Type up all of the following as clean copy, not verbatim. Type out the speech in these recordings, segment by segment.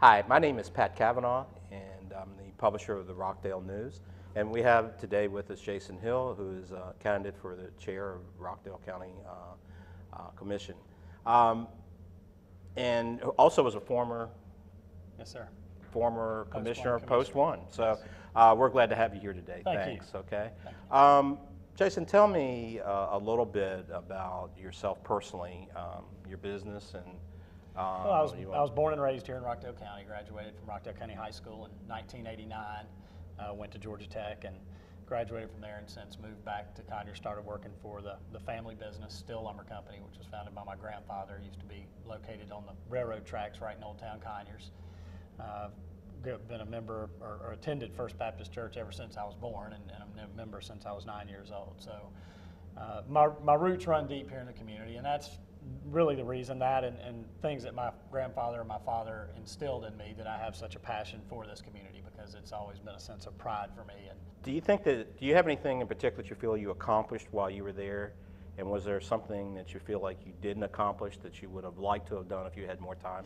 Hi, my name is Pat Cavanaugh, and I'm the publisher of the Rockdale News. And we have today with us Jason Hill, who is a candidate for the chair of Rockdale County Commission. And also was a former Yes, sir. commissioner of Post Post One. One. So we're glad to have you here today. Thanks. Okay. Thank you. Jason, tell me a little bit about yourself personally, your business, and Well, I was born and raised here in Rockdale County, graduated from Rockdale County High School in 1989, went to Georgia Tech and graduated from there, and since moved back to Conyers, started working for the family business, Still Lumber Company, which was founded by my grandfather. It used to be located on the railroad tracks right in Old Town Conyers. Been a member or attended First Baptist Church ever since I was born, and I'm a member since I was 9 years old. So my roots run deep here in the community, and that's really the reason that and things that my grandfather and my father instilled in me, that I have such a passion for this community, because it's always been a sense of pride for me. And do you have anything in particular that you feel you accomplished while you were there? And was there something that you feel like you didn't accomplish that you would have liked to have done if you had more time?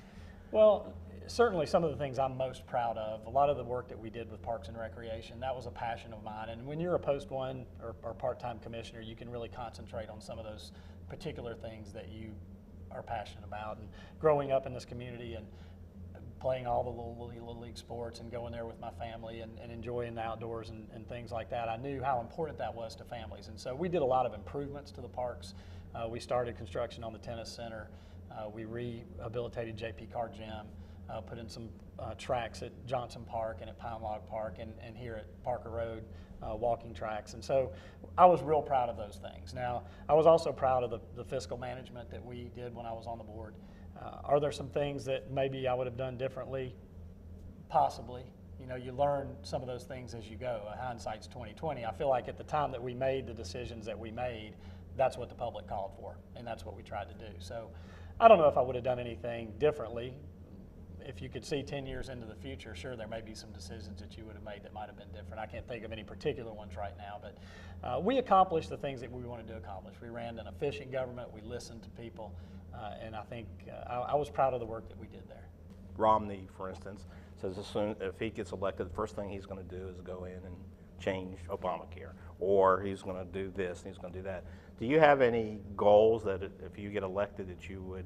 Well, certainly some of the things I'm most proud of, a lot of the work that we did with Parks and Recreation, that was a passion of mine. And when you're a Post One or part-time commissioner, you can really concentrate on some of those particular things that you are passionate about. And growing up in this community and playing all the little league sports and going there with my family and enjoying the outdoors and things like that, I knew how important that was to families. And so we did a lot of improvements to the parks. We started construction on the tennis center. We rehabilitated JP Carr Gym, put in some tracks at Johnson Park and at Pine Log Park and here at Parker Road, walking tracks. And so I was real proud of those things. Now, I was also proud of the fiscal management that we did when I was on the board. Are there some things that maybe I would have done differently? Possibly. You know, you learn some of those things as you go. Hindsight's 20/20. I feel like at the time that we made the decisions that we made, that's what the public called for, and that's what we tried to do. So I don't know if I would have done anything differently. If you could see 10 years into the future, sure, there may be some decisions that you would have made that might have been different. I can't think of any particular ones right now, but we accomplished the things that we wanted to accomplish. We ran an efficient government, we listened to people, and I think I was proud of the work that we did there. Romney, for instance, says if he gets elected, the first thing he's going to do is go in and change Obamacare, or he's going to do this and he's going to do that. Do you have any goals that if you get elected that you would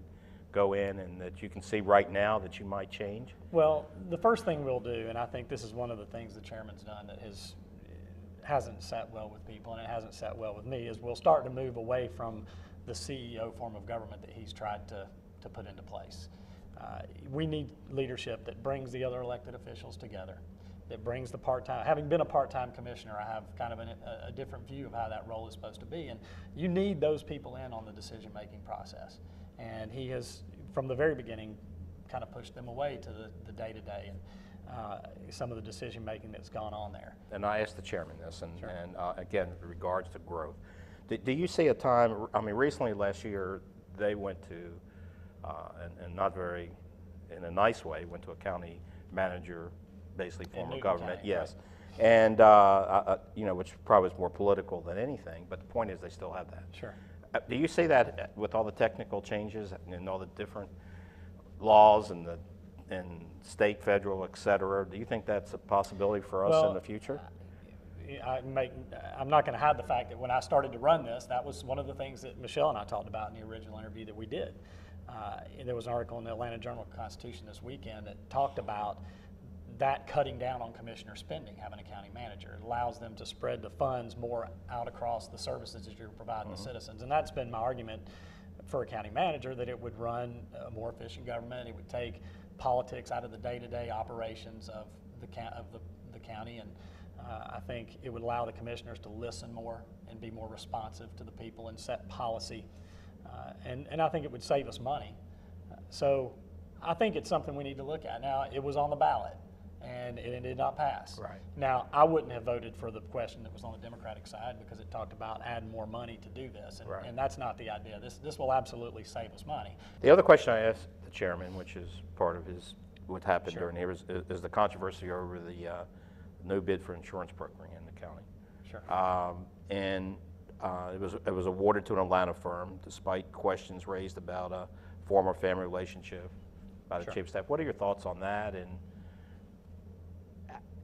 go in and that you can see right now that you might change? Well, the first thing we'll do, and I think this is one of the things the chairman's done that hasn't sat well with people, and it hasn't sat well with me, is we'll start to move away from the CEO form of government that he's tried to put into place. We need leadership that brings the other elected officials together, that brings the part-time. Having been a part-time commissioner, I have kind of a different view of how that role is supposed to be, and you need those people in on the decision-making process. And he has, from the very beginning, kind of pushed them away to the day-to-day and some of the decision-making that's gone on there. And I asked the chairman this, and, Sure. and again, in regards to growth. Do you see a time, I mean, recently last year, they went to, and not very, in a nice way, went to a county manager, basically form of Newton government, County, yes. right. And, you know, which probably is more political than anything, but the point is they still have that. Sure. Do you see that with all the technical changes and all the different laws and state, federal, et cetera? Do you think that's a possibility for us in the future? I'm not going to hide the fact that when I started to run this, that was one of the things that Michelle and I talked about in the original interview that we did. There was an article in the Atlanta Journal-Constitution this weekend that talked about that cutting down on commissioner spending, having a county manager. It allows them to spread the funds more out across the services that you're providing the citizens. And that's been my argument for a county manager, that it would run a more efficient government. It would take politics out of the day-to-day operations of the county. And I think it would allow the commissioners to listen more and be more responsive to the people and set policy. And I think it would save us money. So I think it's something we need to look at. Now, it was on the ballot, and it did not pass. Right. Now, I wouldn't have voted for the question that was on the Democratic side, because it talked about adding more money to do this, and, Right. and that's not the idea. This will absolutely save us money. The other question I asked the chairman, which is part of what happened Sure. during here, is the controversy over the no bid for insurance brokering in the county. Sure. And it was awarded to an Atlanta firm, despite questions raised about a former family relationship by the Sure. chief of staff. What are your thoughts on that? And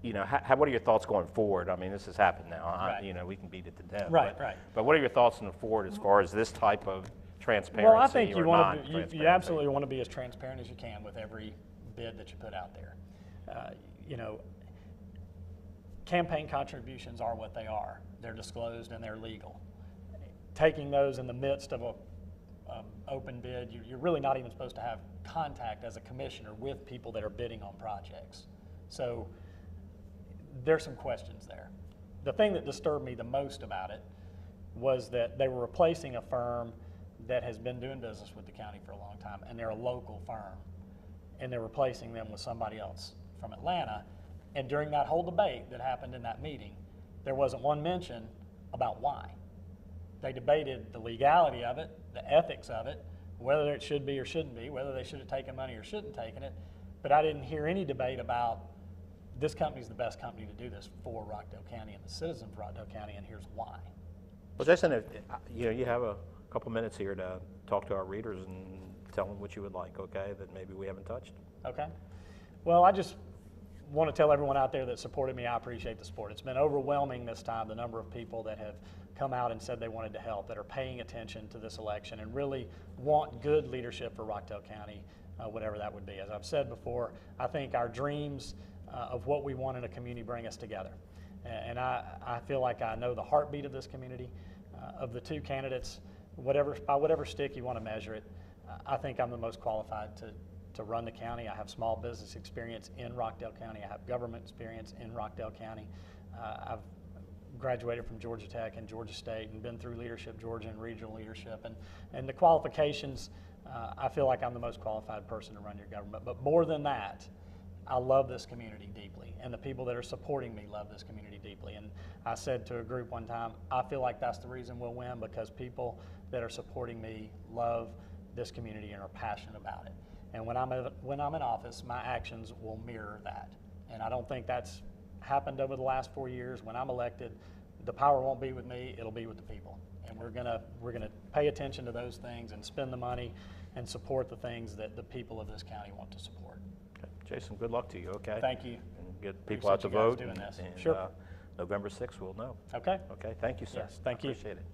you know, what are your thoughts going forward? I mean, this has happened now. Right. You know, we can beat it to death. Right, but, right. But what are your thoughts on the forward as far as this type of transparency Well, I think you or want to, non-transparency? you absolutely want to be as transparent as you can with every bid that you put out there. You know, campaign contributions are what they are. They're disclosed and they're legal. Taking those in the midst of a open bid, you're really not even supposed to have contact as a commissioner with people that are bidding on projects. So there's some questions there. The thing that disturbed me the most about it was that they were replacing a firm that has been doing business with the county for a long time, and they're a local firm, and they're replacing them with somebody else from Atlanta. And during that whole debate that happened in that meeting, there wasn't one mention about why. They debated the legality of it, the ethics of it, whether it should be or shouldn't be, whether they should have taken money or shouldn't have taken it, but I didn't hear any debate about this company's the best company to do this for Rockdale County and the citizens of Rockdale County, and here's why. Well, Jason, if, you know, you have a couple minutes here to talk to our readers and tell them what you would like, okay, that maybe we haven't touched. Okay. Well, I just want to tell everyone out there that supported me, I appreciate the support. It's been overwhelming this time, the number of people that have come out and said they wanted to help, that are paying attention to this election and really want good leadership for Rockdale County, whatever that would be. As I've said before, I think our dreams of what we want in a community bring us together. And I feel like I know the heartbeat of this community. Of the two candidates, by whatever stick you want to measure it, I think I'm the most qualified to run the county. I have small business experience in Rockdale County. I have government experience in Rockdale County. I've graduated from Georgia Tech and Georgia State and been through Leadership Georgia and regional leadership. And the qualifications, I feel like I'm the most qualified person to run your government. But more than that, I love this community deeply, and the people that are supporting me love this community deeply. And I said to a group one time, I feel like that's the reason we'll win, because people that are supporting me love this community and are passionate about it. And when I'm in office, my actions will mirror that. And I don't think that's happened over the last 4 years. When I'm elected, the power won't be with me, it'll be with the people. And we're gonna pay attention to those things and spend the money and support the things that the people of this county want to support. Okay. Jason, good luck to you, okay? Thank you. And get people Appreciate out to you guys vote. doing this. And, Sure. November 6th, we'll know. Okay. Okay, thank you, sir. Yes, thank you. Appreciate it.